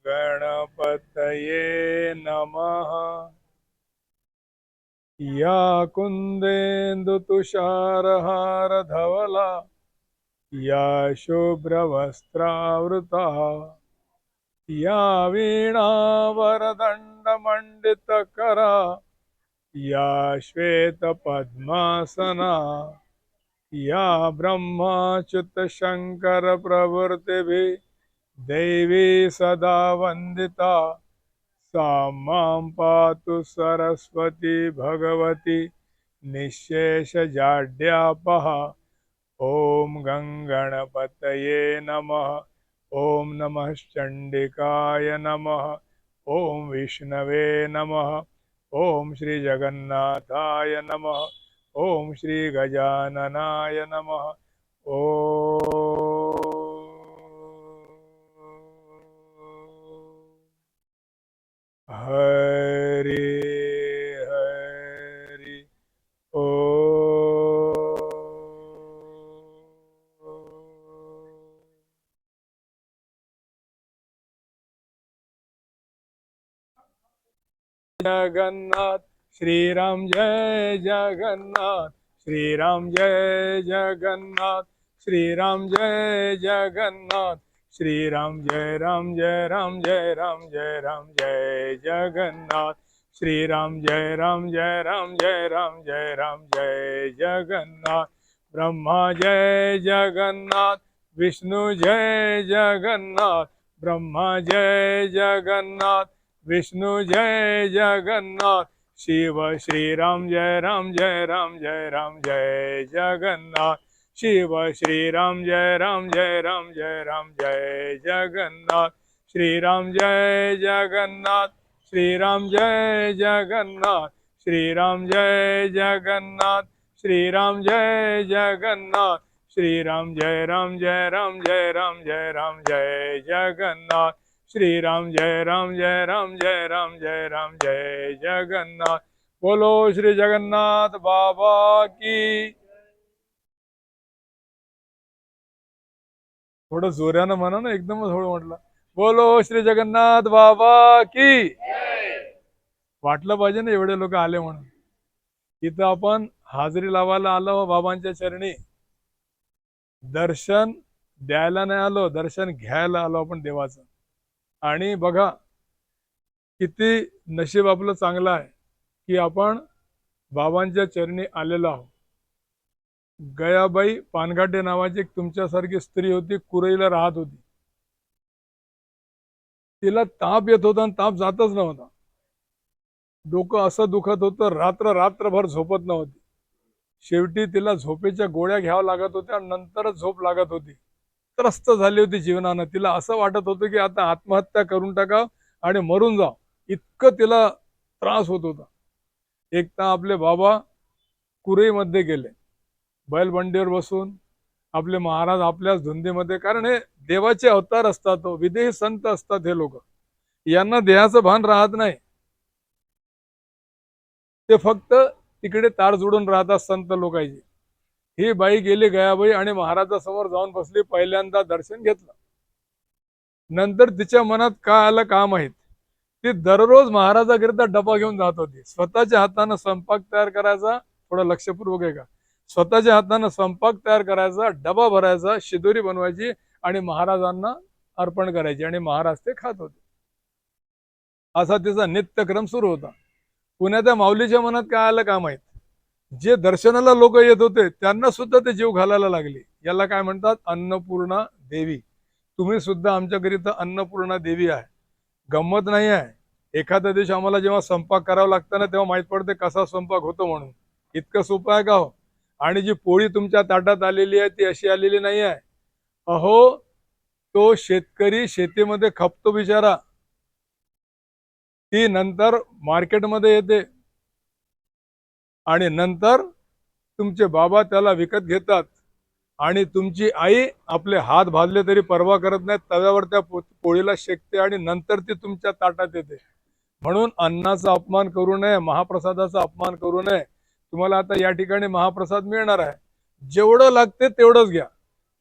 गणपतये नमः। या कुन्देन्दुतुषारहारधवला या शुभ्रवस्त्रावृता या वीणावरदण्डमण्डितकरा या श्वेतपद्मासना या ब्रह्माच्युतशङ्करप्रभृतिभिः देवी सदा वन्दिता सा मां पातु सरस्वती भगवती निःशेषजाड्यापहा। ॐ गणपतये नमः। ॐ नमः चण्डिकाय नमः। ॐ विष्णवे नमः। ॐ श्री जगन्नाथाय नमः। ॐ श्री गजाननाय नमः। हरि हरि ओ। जगन्नाथ श्री राम जय जगन्नाथ श्री राम जय जगन्नाथ श्री राम जय जगन्नाथ श्री राम जय राम जय राम जय राम जय राम जय जगन्नाथ श्री राम जय राम जय राम जय राम जय राम जय जगन्नाथ। ब्रह्मा जय जगन्नाथ विष्णु जय जगन्नाथ ब्रह्मा जय जगन्नाथ विष्णु जय जगन्नाथ शिव श्री राम जय राम जय राम जय राम जय जगन्नाथ शिव श्री राम जय राम जय राम जय राम जय जगन्नाथ श्री राम जय जगन्नाथ श्री राम जय जगन्नाथ श्री राम जय जगन्नाथ श्री राम जय जगन्नाथ श्री राम जय राम जय राम जय राम जय राम जय जगन्नाथ श्री राम जय राम जय राम जय राम जय राम जय जगन्नाथ। बोलो श्री जगन्नाथ बाबा की। थोडं जोरानं म्हणा ना, एकदमच थोडं म्हटलं बोलो श्री जगन्नाथ बाबा की। वाटलं पाहिजे ना एवढे लोक आले म्हणून। इथं आपण हाजरी लावायला आलो बाबांच्या चरणी, दर्शन द्यायला नाही आलो, दर्शन घ्यायला आलो आपण देवाचं। आणि बघा किती नशीब आपलं चांगलं आहे की आपण बाबांच्या चरणी आलेलो आहोत। गयाबाई पानघाटे नावाची एक तुमच्यासारखी स्त्री होती, कुरईला राहत होती। तिला ताप येत होता आणि ताप जातच नव्हता, डोकं असं दुखत होतं, रात्रभर झोपत नव्हती। शेवटी तिला झोपेच्या गोळ्या घ्याव्या लागत होत्या आणि नंतरच झोप लागत होती। त्रस्त झाली होती जीवनानं। तिला असं वाटत होतं की आता आत्महत्या करून टाकाव आणि मरून जाव, इतकं तिला त्रास होत होता। एकदा आपले बाबा कुरईमध्ये गेले, बैलबंडीवर बसून आपले महाराज आपल्याच धुंदीमध्ये, कारण हे देवाचे अवतार असतात, विदेही संत असतात हे लोक, यांना देहाचं भान राहत नाही। ते फक्त तिकडे तार जोडून राहतात संत लोकांची। ही बाई गेली गयाबाई आणि महाराजासमोर जाऊन बसली, पहिल्यांदा दर्शन घेतलं। नंतर तिच्या मनात काय आलं का माहित, ती दररोज महाराजाकरिता डबा घेऊन जात होती। स्वतःच्या हातानं स्वयंपाक तयार करायचा, थोडं लक्षपूर्वक आहे का, स्वतःच्या हातानं स्वयंपाक तयार करायचा, डबा भरायचा, शिदोरी बनवायची आणि महाराजांना अर्पण करायची आणि महाराज ते खात होते। असा तिचा नित्यक्रम सुरू होता। पुण्या त्या माऊलीच्या मनात काय आलं का माहित, जे दर्शनाला लोक येत होते त्यांना सुद्धा ते जीव घालायला लागले। याला काय म्हणतात, अन्नपूर्णा देवी। तुम्ही सुद्धा आमच्याकरिता अन्नपूर्णा देवी आहे। गंमत नाही आहे, एखाद्या दिवशी आम्हाला जेव्हा स्वयंपाक करावा लागतं ना, तेव्हा माहित पडते कसा स्वयंपाक होतो म्हणून। इतकं सोपं आहे का हो? आणि जी पोळी तुमच्या ताटात आलेली आहे ती अशी आलेली नाही आहे। अहो, तो शेतकरी शेतीमध्ये खपतो बिचारा, ती नंतर मार्केटमध्ये येते आणि नंतर तुमचे बाबा त्याला विकत घेतात आणि तुमची आई आपले हात भाजले तरी परवा करत नाही, तव्यावर त्या पोळीला शेकते आणि नंतर ती तुमच्या ताटात येते। म्हणून अन्नाचा अपमान करू नये, महाप्रसादाचा अपमान करू नये। तुम्हाला आता या ठिकाणी महाप्रसाद मिळणार आहे, जेवढं लागते तेवढंच घ्या।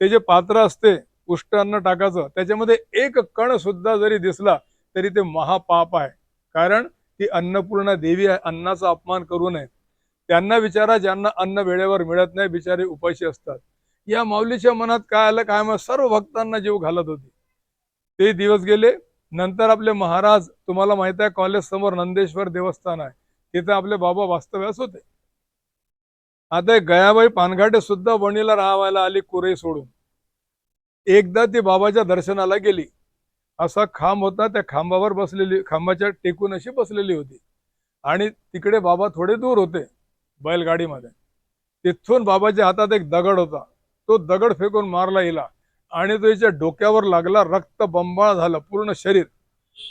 ते जे पात्र असते उष्ट अन्न टाकायचं, त्याच्यामध्ये एक कण सुद्धा जरी दिसला तरी ते महापाप आहे. कारण ती अन्नपूर्णा देवी आहे, अन्नाचा अपमान करू नये. त्यांना विचारा ज्यांना अन्न वेळेवर मिळत नाही, बिचारे उपाशी असतात. या माऊलीच्या मनात काय आलं काय माहित, सर्व भक्तांना जीव घालत होती. ते दिवस गेले. नंतर आपले महाराज, तुम्हाला माहित आहे कॉलेज समोर नंदेश्वर देवस्थान आहे, तिथे आपले बाबा वास्तव्यास होते. आता गयाबाई पानघाटे सुद्धा वणीला राहायला आली कुरई सोडून. एकदा ती बाबाच्या दर्शनाला गेली. असा खांब होता, त्या खांबावर बसलेली, खांबाच्या टेकून अशी बसलेली होती आणि तिकडे बाबा थोडे दूर होते बैलगाडीमध्ये. तिथून बाबाच्या हातात एक दगड होता. तो दगड फेकून मारला हिला आणि तो हिच्या डोक्यावर लागला. रक्त बंबाळ झालं पूर्ण शरीर.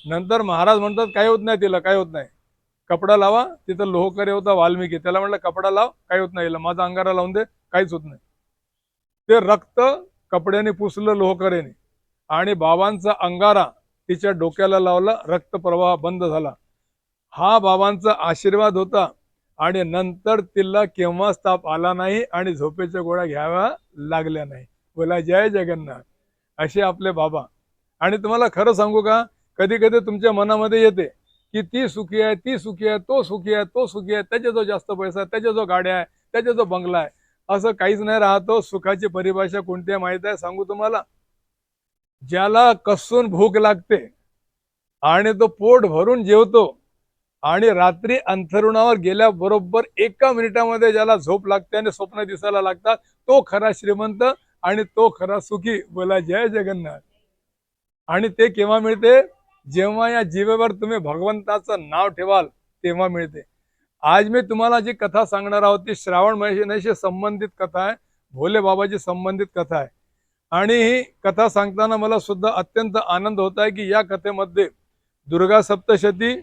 नंतर महाराज म्हणतात काही होत नाही तिला, काही होत नाही, कपडा लावा. तिथं लोहकरे होता वाल्मिकी, त्याला म्हटलं कपडा लाव, काही होत नाही, माझा अंगारा लावून दे, काहीच होत नाही. ते रक्त कपड्याने पुसलं लोहकरेने आणि बाबांचा अंगारा तिच्या डोक्याला लावला. रक्तप्रवाह बंद झाला. हा बाबांचा आशीर्वाद होता. आणि नंतर तिला केव्हाच ताप आला नाही आणि झोपेच्या गोळ्या घ्याव्या लागल्या नाही. बोला जय जगन्नाथ. असे आपले बाबा. आणि तुम्हाला खरं सांगू का, कधी कधी तुमच्या मनामध्ये येते की ती सुखी आहे, ती सुखी आहे, तो सुखी आहे, तो सुखी आहे, त्याच्याजवळ जास्त पैसा आहे, त्याच्याजवळ गाड्या आहे, त्याच्याजवळ बंगला आहे. असं काहीच नाही राहतो. सुखाची परिभाषा कोणती आहे माहित आहे, सांगू तुम्हाला? ज्याला कसून भूक लागते आणि तो पोट भरून जेवतो आणि रात्री अंथरुणावर गेल्याबरोबर 1 मिनिटामध्ये ज्याला झोप लागते आणि स्वप्न दिसायला लागतात, तो खरा श्रीमंत आणि तो खरा सुखी. बोला जय जगन्नाथ. आणि ते केव्हा मिळते? जेव्हा या जीवेवर तुम्ही भगवंताचं नाव ठेवाल तेव्हा मिळते. आज मी तुम्हाला जी कथा सांगणार आहोत ती श्रावण महिन्याशी संबंधित कथा आहे, भोले बाबाची संबंधित कथा आहे. आणि ही कथा सांगताना मला सुद्धा अत्यंत आनंद होत आहे की या कथेमध्ये दुर्गा सप्तशती,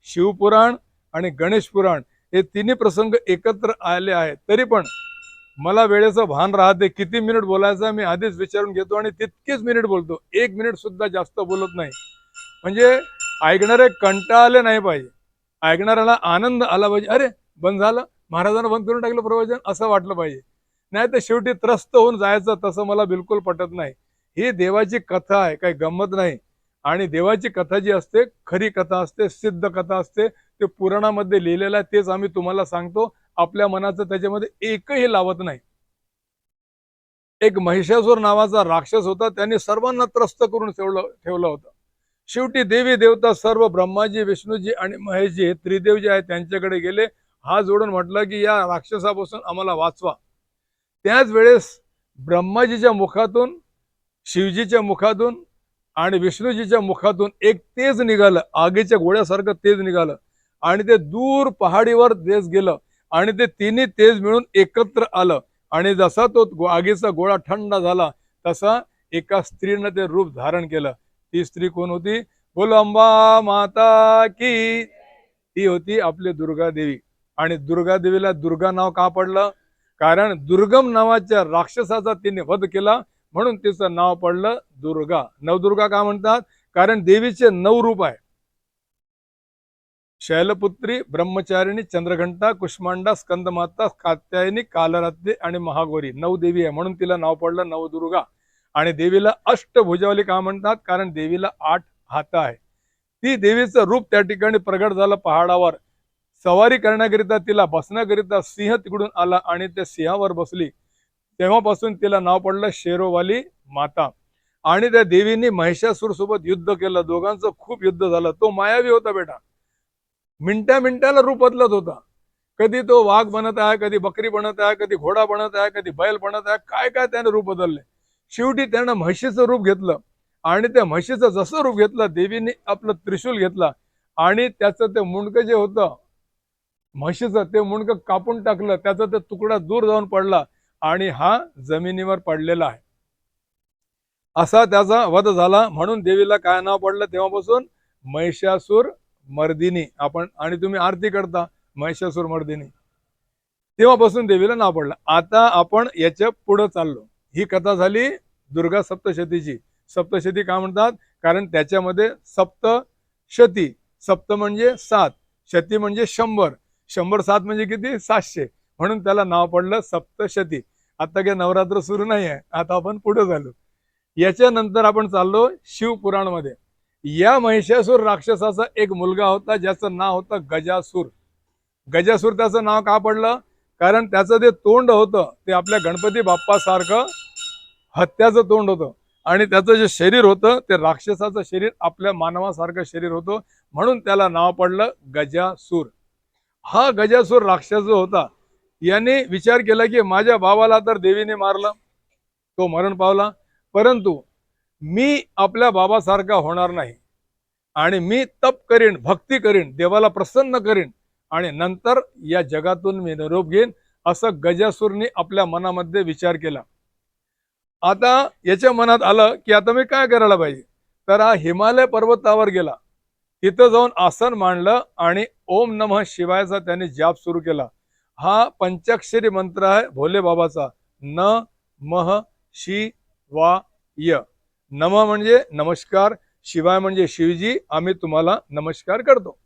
शिवपुराण आणि गणेश पुराण हे तिन्ही प्रसंग एकत्र आले आहेत. तरी पण मला वेळेचं भान राहते, किती मिनिट बोलायचं मी आधीच विचारून घेतो आणि तितकेच मिनिट बोलतो. 1 मिनिट सुद्धा जास्त बोलत नाही. म्हणजे ऐकणारे कंटाळले नाही पाहिजे, ऐकणाऱ्याला आनंद आला पाहिजे. अरे बंद झालं, महाराजांना बंद करून टाकलं प्रवचन, असं वाटलं पाहिजे. नाही तर शेवटी त्रस्त होऊन जायचं, तसं मला बिलकुल पटत नाही. ही देवाची कथा आहे, काही गंमत नाही. आणि देवाची कथा जी असते, खरी कथा असते, सिद्ध कथा असते, ते पुराणामध्ये लिहिलेलं आहे, तेच आम्ही तुम्हाला सांगतो. आपल्या मनाचं त्याच्यामध्ये एकही लावत नाही. एक महिषासूर नावाचा राक्षस होता, त्याने सर्वांना त्रस्त करून ठेवलं होतं. शेवटी देवी देवता सर्व, ब्रह्माजी, विष्णूजी आणि महेशजी हे त्रिदेव जे आहेत त्यांच्याकडे गेले. हात जोडून म्हटलं की या राक्षसापासून आम्हाला वाचवा. त्याच वेळेस ब्रह्माजीच्या मुखातून, शिवजीच्या मुखातून आणि विष्णूजीच्या मुखातून एक तेज निघालं, आगीच्या गोळ्यासारखं तेज निघालं आणि ते दूर पहाडीवर तेज गेलं आणि ते तिन्ही तेज मिळून एकत्र आलं. आणि जसा तो आगीचा गोळा थंड झाला तसा एका स्त्रीनं ते रूप धारण केलं. ती स्त्री कोण होती? बोलो अंबा माता की. ती होती आपली दुर्गा देवी. आणि दुर्गा देवीला दुर्गा नाव का पडलं? कारण दुर्गम नावाच्या राक्षसाचा तिने वध केला म्हणून तिचं नाव पडलं दुर्गा. नवदुर्गा का म्हणतात? कारण देवीचे 9 रूप आहे. शैलपुत्री, ब्रह्मचारिणी, चंद्रघंटा, कुष्मांडा, स्कंदमाता, कात्यायनी, कालरात्री आणि महागौरी 9 देवी आहे, म्हणून तिला नाव पडलं नवदुर्गा. आणि देवीला अष्टभुजावली का म्हणतात? कारण देवीला 8 हात आहे. ती देवीचं रूप त्या ठिकाणी प्रगट झालं पहाडावर. सवारी करण्याकरिता, तिला बसण्याकरिता सिंह तिकडून आला आणि त्या सिंहावर बसली. तेव्हापासून तिला नाव पडलं शेरोवाली माता. आणि त्या देवीने महिषासूर सोबत युद्ध केलं. दोघांचं खूप युद्ध झालं. तो मायावी होता बेटा, मिनिटा मिनिटाला रूप बदलत होता. कधी तो वाघ बनत आहे, कधी बकरी बनत आहे, कधी घोडा बनत आहे, कधी बैल बनत आहे, काय काय त्याने रूप बदलले. शेवटी त्यानं म्हशीचं रूप घेतलं आणि त्या म्हशीचं जसं रूप घेतलं, देवीने आपलं त्रिशूल घेतला आणि त्याचं ते मुंडकं जे होतं म्हशीचं, ते मुंडकं कापून टाकलं. त्याचा ते तुकडा दूर जाऊन पडला आणि हा जमिनीवर पडलेला आहे. असा त्याचा वध झाला. म्हणून देवीला काय नाव पडलं तेव्हापासून? महिषासूर मर्दिनी. आपण आणि तुम्ही आरती करता महिषासूर मर्दिनी, तेव्हापासून देवीला नाव पडलं. आता आपण याच्या पुढे चाललो. ही कथा झाली दुर्गा सप्तशतीची. सप्तशती का म्हणतात? कारण त्याच्यामध्ये सप्तशती, सप्त म्हणजे 7, शती म्हणजे 100, 100 7 म्हणजे किती? 700, म्हणून त्याला नाव पडलं सप्तशती. आता काय नवरात्र सुरू नाही आहे, आता आपण पुढे झालो. याच्यानंतर आपण चाललो शिवपुराण मध्ये. या महिषासूर राक्षसाचा एक मुलगा होता ज्याचं नाव होतं गजासूर. गजासूर त्याचं नाव का पडलं? कारण त्याचं जे तोंड होतं ते आपल्या गणपती बाप्पासारखं हत्याचं तोंड होतं आणि त्याचं जे शरीर होतं ते राक्षसाचं शरीर आपल्या मानवासारखं शरीर होतं, म्हणून त्याला नाव पडलं गजासूर. हा गजासूर राक्षस जो होता याने विचार केला की माझ्या भावाला तर देवीने मारलं, तो मरण पावला, परंतु मी आपल्या बाबासारखा होणार नाही आणि मी तप करीन, भक्ती करीन, देवाला प्रसन्न करीन आणि नंतर या जगातून मी निरोप घेईन, असं गजासूरने आपल्या मनामध्ये विचार केला. आता याच्या मनात आलं की आता मी काय करायला पाहिजे, तर हा हिमालय पर्वतावर गेला, तिथं जाऊन आसन मांडलं आणि ओम नमः शिवायचा त्याने जाप सुरू केला. हा पंचाक्षरी मंत्र आहे भोले बाबाचा. न मह शिवाय. नम म्हणजे नमस्कार, शिवाय म्हणजे शिवजी, आम्ही तुम्हाला नमस्कार करतो.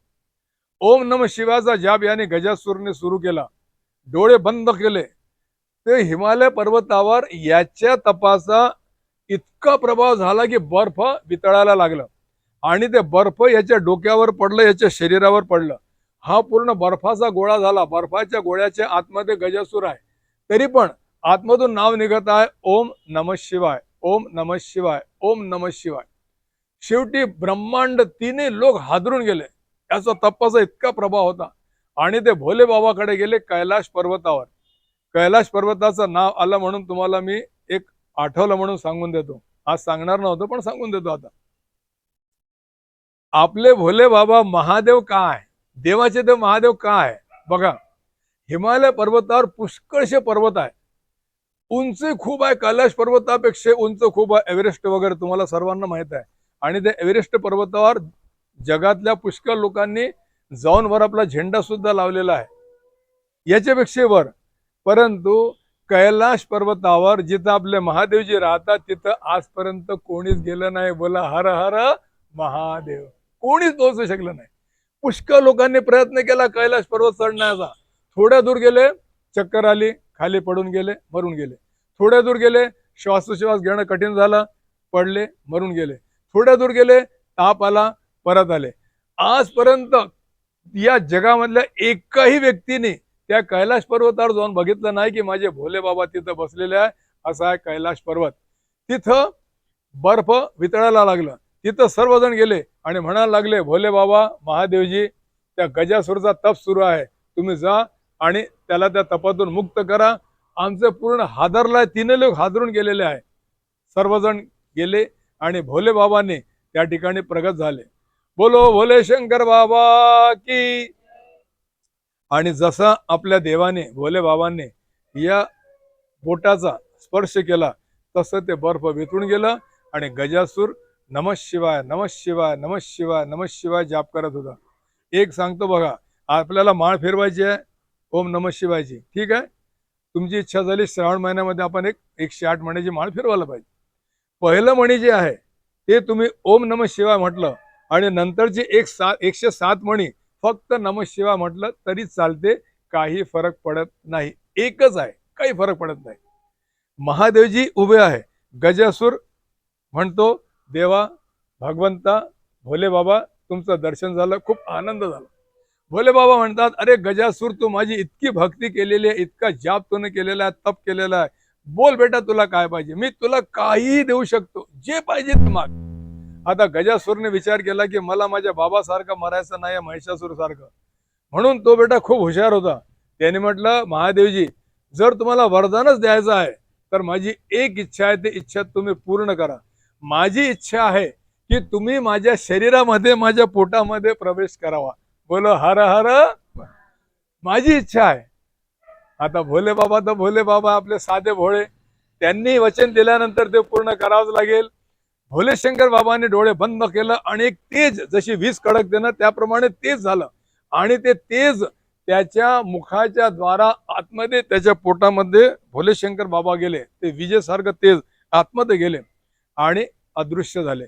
ओम नमः शिवायचा जाप याने गजासूरने सुरू केला. डोळे बंद केले. ते हिमालय पर्वतावर याच्या तपाचा इतका प्रभाव झाला की बर्फ वितळायला लागलं आणि ते बर्फ याच्या डोक्यावर पडलं, याच्या शरीरावर पडलं. हा पूर्ण बर्फाचा गोळा झाला. बर्फाच्या गोळ्याच्या आतमध्ये गजासूर आहे, तरी पण आतमधून नाव निघत आहे ओम नमः शिवाय, ओम नमः शिवाय, ओम नमः शिवाय. शेवटी ब्रह्मांड तिन्ही लोक हादरून गेले. त्याचा तपाचा इतका प्रभाव होता आणि ते भोले बाबाकडे गेले कैलाश पर्वतावर. कैलाश पर्वताचं नाव आलं म्हणून तुम्हाला मी एक आठवलं म्हणून सांगून देतो. आज सांगणार नव्हतं पण सांगून देतो आता. आपले भोले बाबा महादेव काय, देवाचे देव महादेव काय? बघा, हिमालय पर्वतावर पुष्कळशे पर्वत आहे, उंची खूप आहे, कैलाश पर्वतापेक्षा उंच खूप आहे, एव्हरेस्ट वगैरे तुम्हाला सर्वांना माहित आहे. आणि त्या एव्हरेस्ट पर्वतावर जगातल्या पुष्कळ लोकांनी जाऊन वर आपला झेंडा सुद्धा लावलेला आहे, याच्यापेक्षा वर. परंतु कैलाश पर्वतावर जिथं आपले महादेवजी राहतात तिथं आजपर्यंत कोणीच गेलं नाही. बोला हर हर महादेव. कोणीच पोहोचू शकलं नाही. पुष्कळ लोकांनी प्रयत्न केला कैलाश पर्वत चढण्याचा. थोड्या दूर गेले, चक्कर आली, खाली पडून गेले, मरून गेले. थोड्या दूर गेले, श्वासोश्वास घेणं कठीण झालं, पडले, मरून गेले. थोड्या दूर गेले, ताप आला, परत आले. आजपर्यंत या जगामधल्या एकाही व्यक्तीने त्या कैलाश पर्वतावर जाऊन बघितलं नाही की माझे भोले बाबा तिथं बसलेले आहे. असा आहे कैलाश पर्वत. तिथं बर्फ वितळायला लागलं. तिथं सर्वजण गेले आणि म्हणायला लागले, भोले बाबा महादेवजी, त्या गजासूरचा तप सुरू आहे, तुम्ही जा आणि त्याला त्या तपातून मुक्त करा. आमचं पूर्ण हादरलाय, तिन्ही लोक हादरून गेलेले आहे. सर्वजण गेले आणि भोले बाबांनी त्या ठिकाणी प्रगट झाले. बोलो भोले शंकर बाबा की. आणि जसा आपल्या देवाने भोले बाबांनी या बोटाचा स्पर्श केला तसं ते बर्फ वितळून गेलं आणि गजासूर नमः शिवाय, नमः शिवाय, नमः शिवाय, नमः शिवाय जाप करत होता. एक सांगतो बघा, आपल्याला माळ फिरवायची आहे ओम नमः शिवायची, ठीक आहे. तुमची इच्छा झाली श्रावण महिन्यामध्ये आपण 108 मणीची माळ फिरवायला पाहिजे. पहिलं मणी जे आहे ते तुम्ही ओम नमः शिवाय म्हटलं आणि नंतरची 107 मणी फक्त नमः शिवाय म्हटलं तरी चालते, काही फरक पडत नाही. एकच आहे, काही फरक पडत नाही. महादेवजी उभे आहे. गजासूर म्हणतो, देवा, भगवंता, भोले बाबा, तुमचं दर्शन झालं, खूप आनंद झाला. भोले बाबा म्हणतात, अरे गजासूर, तू माझी इतकी भक्ती केलेली आहे, इतका जाप तूने केलेला आहे, तप केलेला आहे, बोल बेटा तुला काय पाहिजे, मी तुला काहीही देऊ शकतो, जे पाहिजे ते माग. आता गजासूरने विचार केला की मला माझ्या बाबासारखं मरायचं नाही, महिषासूर सारखं. म्हणून तो बेटा खूप हुशार होता. त्याने म्हटलं, महादेवजी, जर तुम्हाला वरदानच द्यायचं आहे तर माझी एक इच्छा आहे, ती इच्छा तुम्ही पूर्ण करा. माझी इच्छा आहे की तुम्ही माझ्या शरीरामध्ये, माझ्या पोटामध्ये प्रवेश करावा. बोलो हर हर. माझी इच्छा आहे. आता भोले बाबा तर भोले बाबा, आपले साधे भोळे, त्यांनी वचन दिल्यानंतर ते पूर्ण करावंच लागेल. भोले शंकर बाबांनी डोळे बंद केलं आणि एक तेज, जशी वीज कडकते ना त्याप्रमाणे तेज झालं आणि ते तेज त्याच्या मुखाच्या द्वारा आतमध्ये, त्याच्या पोटामध्ये भोले शंकर बाबा गेले. ते विजेसारखं तेज आतमध्ये गेले आणि अदृश्य झाले.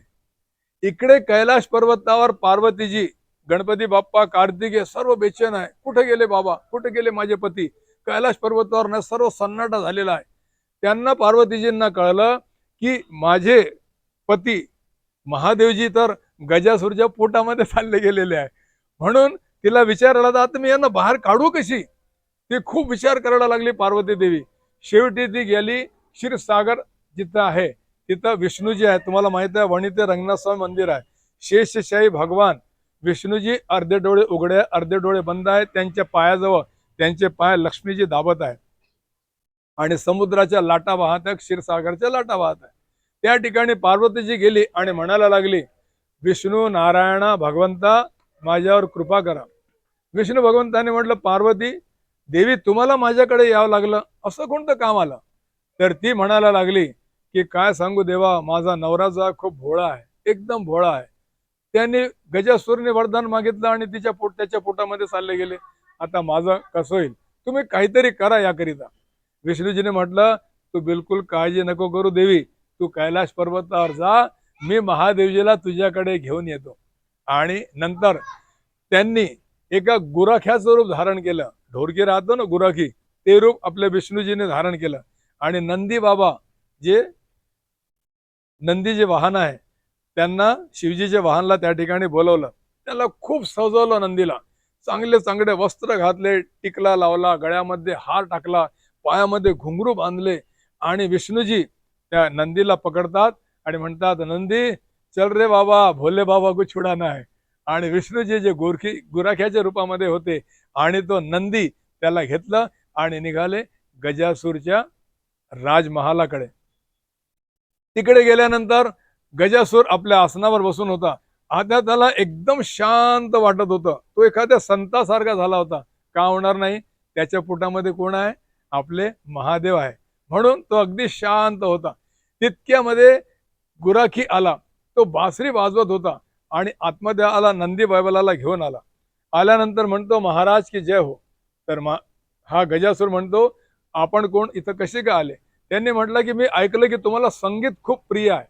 इकडे कैलाश पर्वतावर पार्वतीजी, गणपती बाप्पा, कार्तिकेय सर्व बेचैन आहे. कुठे गेले बाबा, कुठे गेले माझे पती? कैलाश पर्वतावर ना सर्व सन्नाटा झालेला आहे. त्यांना, पार्वतीजींना कळलं की माझे पती महादेवजी तर गजासूरच्या पोटामध्ये चालले गेलेले आहे. म्हणून तिला विचार आला, आता मी यांना बाहेर काढू कशी. ती खूप विचार करायला लागली पार्वती देवी. शेवटी ती गेली क्षीरसागर जिथं आहे तिथं विष्णूजी आहे. तुम्हाला माहित आहे वणीते रंगनाथ स्वामी मंदिर आहे. शेषशाही भगवान विष्णूजी अर्धे डोळे उघडे अर्धे डोळे बंद आहेत. त्यांच्या पायाजवळ त्यांचे पाय लक्ष्मीजी दाबत आहे आणि समुद्राच्या लाटा वाहत आहे, क्षीरसागरच्या लाटा वाहत आहे. त्या ठिकाणी पार्वतीजी गेली आणि म्हणायला लागली, विष्णू नारायणा भगवंता माझ्यावर कृपा करा. विष्णू भगवंताने म्हटलं, पार्वती देवी तुम्हाला माझ्याकडे यावं लागलं, असं कोणतं काम आलं. तर ती म्हणायला लागली की काय सांगू देवा, माझा नवरा जो खूप भोळा आहे, एकदम भोळा आहे. त्यांनी गजासूरने वरदान मागितलं आणि त्याच्या पोटामध्ये चालले गेले. आता माझं कसं होईल, तुम्ही काहीतरी करा याकरिता. विष्णूजीने म्हटलं, तू बिलकुल काळजी नको करू देवी, तू कैलाश पर्वतावर जा, मी महादेवजीला तुझ्याकडे घेऊन येतो. आणि नंतर त्यांनी एका गुराख्याचं रूप धारण केलं. ढोरकी राहतो ना गुराखी, ते रूप आपल्या विष्णूजीने धारण केलं. आणि नंदी बाबा जे नंदी जे वाहन आहे त्यांना शिवजीच्या वाहनला त्या ठिकाणी बोलवलं. त्याला खूप सजवलं. नंदीला चांगले चांगले वस्त्र घातले, टिकला लावला, गळ्यामध्ये हार टाकला, पायामध्ये घुंगरू बांधले. आणि विष्णूजी त्या नंदीला पकडतात आणि म्हणतात, नंदी चल रे बाबा, भोले बाबा को छुडाना है. आणि विष्णूजी जे गुराख्याच्या रूपामध्ये होते आणि तो नंदी त्याला घेतलं आणि निघाले गजासूरच्या राजमहालाकडे. तिकडे गेल्यानंतर गजासूर आपल्या आसनावर बसून होता. आता त्याला एकदम शांत वाटत होतं. तो एखाद्या संतासारखा झाला होता. का होणार नाही, त्याच्या पोटामध्ये कोण आहे, आपले महादेव आहे. म्हणून तो अगदी शांत होता. तितक्यामध्ये गुराखी आला. तो बासरी वाजवत होता आणि आतमध्ये आला, नंदी बैलाला घेऊन आला. आल्यानंतर म्हणतो, महाराज की जय हो. तर हा गजासूर म्हणतो, आपण कोण, इथं कसे का आले. त्यांनी म्हटलं की मी ऐकलं की तुम्हाला संगीत खूप प्रिय आहे,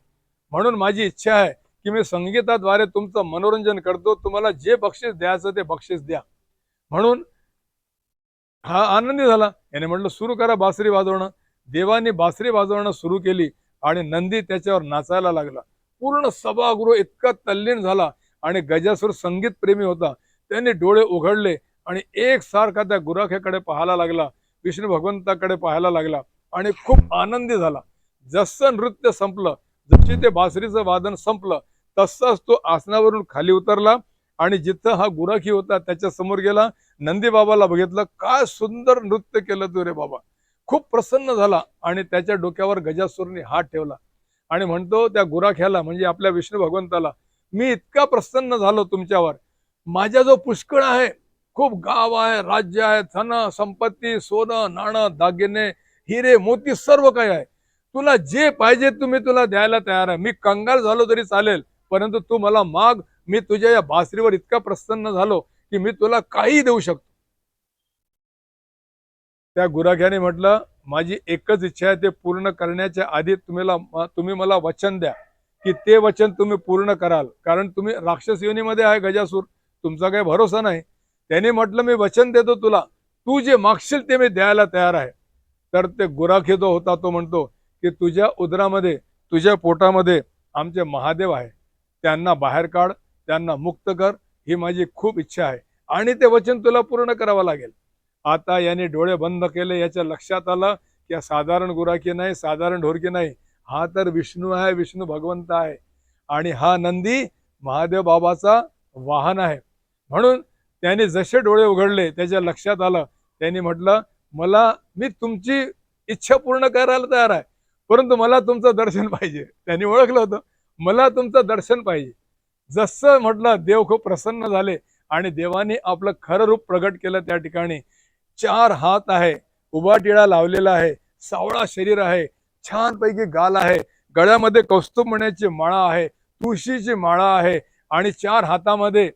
म्हणून माझी इच्छा आहे की मी संगीताद्वारे तुमचं मनोरंजन करतो, तुम्हाला जे बक्षीस द्यायचं ते बक्षीस द्या. म्हणून हा आनंदी झाला. याने म्हटलं सुरू करा बासरी वाजवणं. देवानी बासरी वाजवणं सुरू केली आणि नंदी त्याच्यावर नाचायला लागला. पूर्ण सभागृह इतका तल्लीन झाला. आणि गजासूर संगीत प्रेमी होता. त्यांनी डोळे उघडले आणि एकसारखा त्या गुराख्याकडे पाहायला लागला, विष्णू भगवंताकडे पाहायला लागला आणि खूप आनंदी झाला. जसं नृत्य संपलं, जशी ते बासरीचं वादन संपलं, तसाच तो आसनावरून खाली उतरला आणि जिथं हा गुराखी होता त्याच्या समोर गेला. नंदी बाबाला बघितलं, काय सुंदर नृत्य केलं तू रे बाबा. खूप प्रसन्न झाला आणि त्याच्या डोक्यावर गजासूरने हात ठेवला आणि म्हणतो त्या गुराख्याला, म्हणजे आपल्या विष्णू भगवंताला, मी इतका प्रसन्न झालो तुमच्यावर. माझा जो पुष्कळ आहे, खूप गाव आहे, राज्य आहे, धन संपत्ती, सोनं नाणं दागिने हिरे मोती सर्व काही आहे. तुला जे पाहिजे तुम्ही तुला द्यायला तयार आहे. मी कंगाल झालो तरी चालेल, परंतु तू मला माग. मी तुझ्या या बासरीवर इतका प्रसन्न झालो की मी तुला काही देऊ शकतो. त्या गुराख्याने म्हटलं, माझी एकच इच्छा आहे, ते पूर्ण करण्याच्या आधी तुम्ही मला वचन द्या की ते वचन तुम्ही पूर्ण कराल. कारण तुम्ही राक्षस योनीमध्ये आहे गजासूर, तुमचा काही भरोसा नाही. त्याने म्हटलं, मी वचन देतो तुला, तू जे मागशील ते मी द्यायला तयार आहे. तर ते गुराखी जो होता तो म्हणतो की तुझ्या उदरामध्ये, तुझ्या पोटामध्ये आमचे महादेव आहे, त्यांना बाहेर काढ, त्यांना मुक्त कर, ही माझी खूप इच्छा आहे आणि ते वचन तुला पूर्ण करावं लागेल. आता याने डोळे बंद केले. याच्या लक्षात आलं की साधारण गुराखी नाही, साधारण ढोरकी नाही, हा तर विष्णू आहे, विष्णू भगवंत आहे आणि हा नंदी महादेव बाबाचा वाहन आहे. म्हणून त्याने जसे डोळे उघडले त्याच्या लक्षात आलं. त्यांनी म्हटलं, मी तुमची इच्छा पूर्ण करायला तयार आहे, परंतु मला तुमचं दर्शन पाहिजे. त्यांनी ओळखलं होतं, मला तुमचं दर्शन पाहिजे. जसं म्हटलं, देव खूप प्रसन्न झाले आणि देवाने आपलं खरं रूप प्रगट केलं. त्या ठिकाणी 4 हात आहे, उभा टिळा लावलेला आहे, सावळा शरीर आहे, छानपैकी गाल आहे, गळ्यामध्ये कौस्तुभ मण्याची माळा आहे, तुळशीची माळा आहे आणि 4 हातामध्ये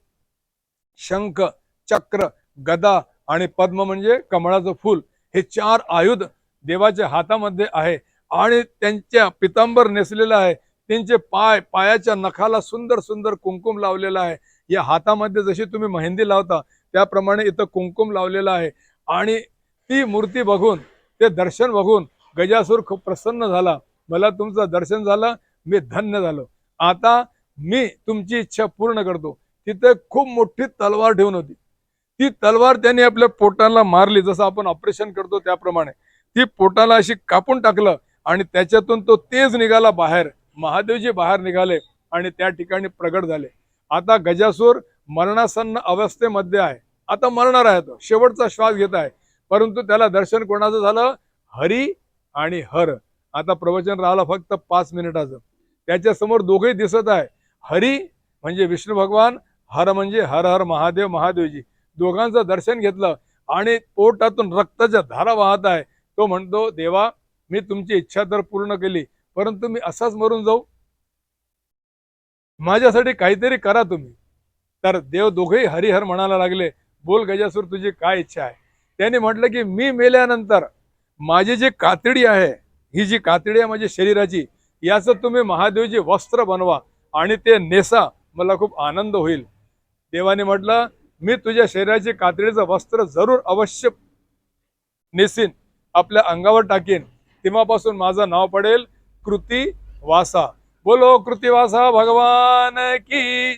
शंख, चक्र, गदा आणि पद्म म्हणजे कमळाचं फूल, हे 4 आयुध देवाच्या हातामध्ये आहे. आणि त्यांच्या पितांबर नेसलेला आहे. त्यांचे पायाच्या नखाला सुंदर सुंदर कुंकुम लावलेला आहे. या हातामध्ये जशी तुम्ही मेहंदी लावता त्याप्रमाणे इथं कुंकुम लावलेला आहे. आणि ती मूर्ती बघून, ते दर्शन बघून गजासूर खूप प्रसन्न झाला. मला तुमचं दर्शन झालं, मी धन्य झालो. आता मी तुमची इच्छा पूर्ण करतो. तिथे खूप मोठी तलवार ठेवून होती. ती तलवार त्यांनी आपल्या पोटाला मारली, जसं आपण ऑपरेशन करतो त्याप्रमाणे ती पोटाला अशी कापून टाकलं आणि त्याच्यातून तो तेज निघाला बाहेर. महादेवजी बाहेर निघाले आणि त्या ठिकाणी प्रगट झाले. आता गजासूर मरणासन्न अवस्थेमध्ये आहे. आता मरणार आहे, तो शेवटचा श्वास घेत आहे. परंतु त्याला दर्शन कोणाचं झालं? हरी आणि हर. आता प्रवचन राहिलं फक्त 5 मिनिटाचं. त्याच्या समोर दोघेही दिसत आहे. हरी म्हणजे विष्णू भगवान, हर म्हणजे हर हर महादेव महादेवजी. दोघांचं दर्शन घेतलं आणि पोटातून रक्ताच्या धारा वाहत आहे. तो म्हणतो, देवा मी तुमची इच्छा तर पूर्ण केली, परंतु मी असाच मरून जाऊ? माझ्यासाठी काहीतरी करा तुम्ही. तर देव दोघेही हरिहर म्हणायला लागले. बोल गजासूर, तुझी काय इच्छा आहे? त्याने म्हटलं की मी मेल्यानंतर माझी जी कातडी आहे, ही जी कातडी आहे माझ्या शरीराची, याचं तुम्ही महादेवजी वस्त्र बनवा आणि ते नेसा, मला खूप आनंद होईल. देवाने म्हटलं, मी तुझ्या शरीराची कातडीचं वस्त्र जरूर अवश्य नेसीन, आपल्या अंगावर टाकेन. तेव्हापासून माझं नाव पडेल कृती वासा. बोलो कृतिवासा भगवान की.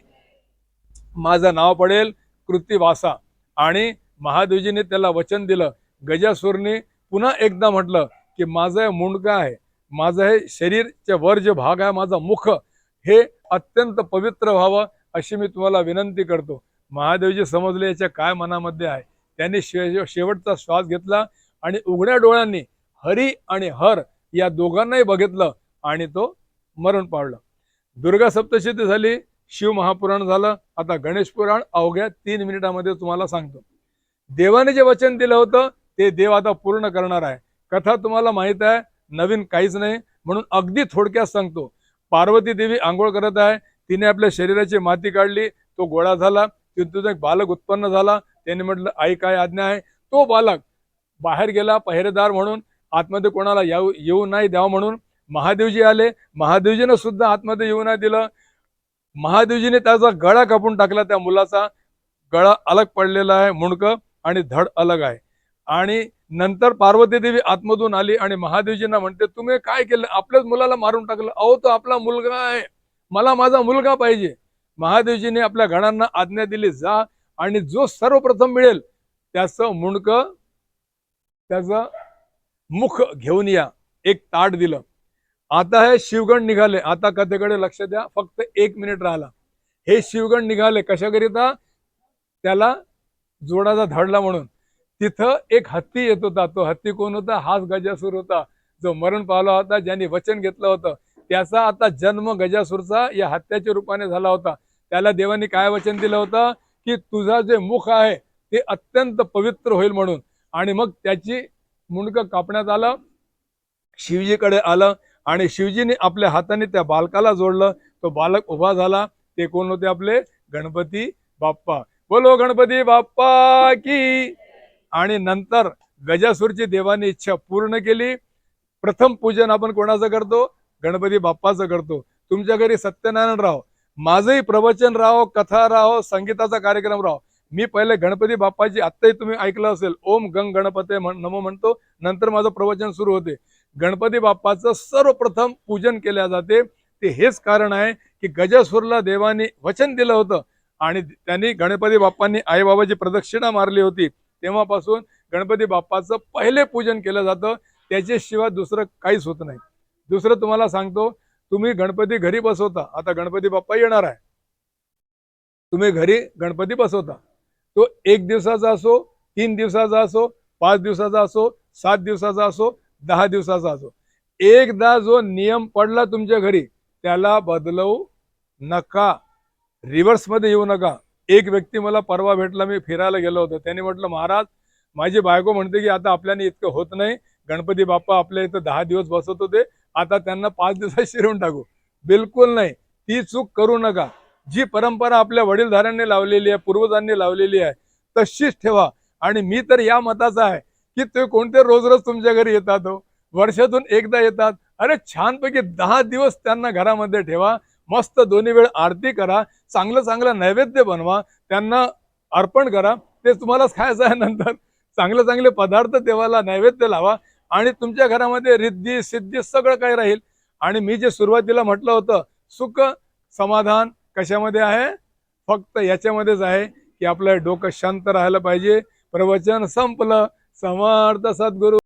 माझं नाव पडेल कृतिवासा. आणि महादेवजीने त्याला वचन दिलं. गजासूरने पुन्हा एकदा म्हटलं की माझं हे मुंडकं आहे, माझं हे शरीरच्या वर जे भाग आहे, माझं मुख, हे अत्यंत पवित्र व्हावं अशी मी तुम्हाला विनंती करतो. महादेवजी समजले याच्या काय मनामध्ये आहे. त्यांनी शेवटचा श्वास घेतला आणि उघड्या डोळ्यांनी हरी आणि हर या दोघांनाही बघितलं आणि तो मरण पावलं. दुर्गा सप्तशती झाली, शिव महापुराण झालं. आता गणेश पुराण अवघ्या 3 मिनिटामध्ये तुम्हाला सांगतो. देवाने जे वचन दिलं होतं ते देव आता पूर्ण करणार आहे. कथा तुम्हाला माहित आहे, नवीन काहीच नाही, म्हणून अगदी थोडक्यात सांगतो. पार्वती देवी आंघोळ करत आहे. तिने आपल्या शरीराची माती काढली, तो गोळा झाला. तिथून एक बालक उत्पन्न झाला. त्याने म्हटलं, आई काय आज्ञा आहे? तो बालक बाहेर गेला पहरेदार म्हणून, आतमध्ये कोणाला येऊ नाही द्यावं म्हणून. महादेवजी आले. महादेवजीने सुद्धा आतमध्ये येऊ नाही दिलं. महादेवजीने त्याचा गळा कापून टाकला. त्या मुलाचा गळा अलग पडलेला आहे, मुंडकं आणि धड अलग आहे. आणि नंतर पार्वती देवी आतमधून आली आणि महादेवजींना म्हणते, तुम्ही काय केलं? आपल्याच मुलाला मारून टाकलं. अहो, तो आपला मुलगा आहे, मला माझा मुलगा पाहिजे. महादेवजीने आपल्या गणांना आज्ञा दिली, जा आणि जो सर्वप्रथम मिळेल त्याचं मुंडकं, त्याचं मुख घेऊन या. एक ताट दिलं. आता हे शिवगण निघाले. आता कथेकडे लक्ष द्या, फक्त 1 मिनिट राहिला. हे शिवगण निघाले कशाकरिता? त्याला जोडाचा धडला म्हणून. तिथं एक हत्ती येत होता. तो हत्ती कोण होता? हाच गजासूर होता, जो मरण पावला होता, ज्यांनी वचन घेतलं होतं. त्याचा आता जन्म गजासूरचा या हत्याच्या रूपाने झाला होता. त्याला देवाने काय वचन दिलं होतं की तुझा जे मुख आहे ते अत्यंत पवित्र होईल म्हणून. आणि मग त्याची मुंडकं कापण्यात आलं, शिवजीकडे आलं आणि शिवजीने आपल्या हाताने त्या बालकाला जोडलं. तो बालक उभा झाला. ते कोण होते? आपले गणपती बाप्पा. बोलो गणपती बाप्पा की. आणि नंतर गजासूरची देवाने इच्छा पूर्ण केली. प्रथम पूजन आपण कोणाचं करतो? गणपती बाप्पाचं करतो. तुमच्या घरी सत्यनारायण राहो, माझंही प्रवचन राहो, कथा राहो, संगीताचा कार्यक्रम राहो, मी पहिले गणपती बाप्पाची, आत्ताही तुम्ही ऐकलं असेल, ओम गंग गणपते नमो म्हणतो, नंतर माझं प्रवचन सुरू होते. गणपती बाप्पाचं सर्वप्रथम पूजन केले जाते. ते हेच कारण आहे की गजासूरला देवाने वचन दिलं होतं आणि त्यांनी गणपती बाप्पांनी आईबाबाची प्रदक्षिणा मारली होती. तेव्हापासून गणपती बाप्पाचं पहिले पूजन केलं जातं. त्याच्याशिवाय दुसरं काहीच होत नाही. दुसरं तुम्हाला सांगतो, तुम्ही गणपती घरी बसवता. आता गणपती बाप्पा येणार आहे, तुम्ही घरी गणपती बसवता. तो 1 दिवसाचा असो, 3 दिवसाचा असो, 5 दिवसाचा असो, 7 दिवसाचा असो, 10 दिवसाचा असो, एकदा जो नियम पडला तुमच्या घरी त्याला बदलवू नका, रिव्हर्स मध्ये येऊ नका. एक व्यक्ती मला परवा भेटला, मी फिरायला गेलो होतो. त्याने म्हटलं, महाराज माझी बायको म्हणते की आता आपल्याने इतकं होत नाही, गणपती बाप्पा आपल्या इथं 10 दिवस बसत होते, आता त्यांना 5 दिवसात शिरवून टाकू. बिलकुल नाही, ती चूक करू नका. जी परंपरा आपल्या वडीलधाऱ्यांनी लावलेली आहे, पूर्वजांनी लावलेली आहे, तशीच ठेवा. आणि मी तर या मताचा आहे की ते कोणते रोज रोज तुमच्या घरी येतात हो, वर्षातून एकदा येतात. अरे छानपैकी 10 दिवस त्यांना घरामध्ये ठेवा, मस्त 2 वेळ आरती करा, चांगलं चांगलं नैवेद्य बनवा, त्यांना अर्पण करा. ते तुम्हालाच खायचं आहे. नंतर चांगले चांगले पदार्थ देवाला नैवेद्य लावा आणि तुमच्या घरामध्ये रिद्धी सिद्धी सगळं काही राहील. आणि मी जे सुरुवातीला म्हटलं होतं, सुख समाधान कशामध्ये आहे? फक्त याच्यामध्येच आहे की आपलं डोकं शांत राहायला पाहिजे. प्रवचन संपलं. समर्थ सद्गुरु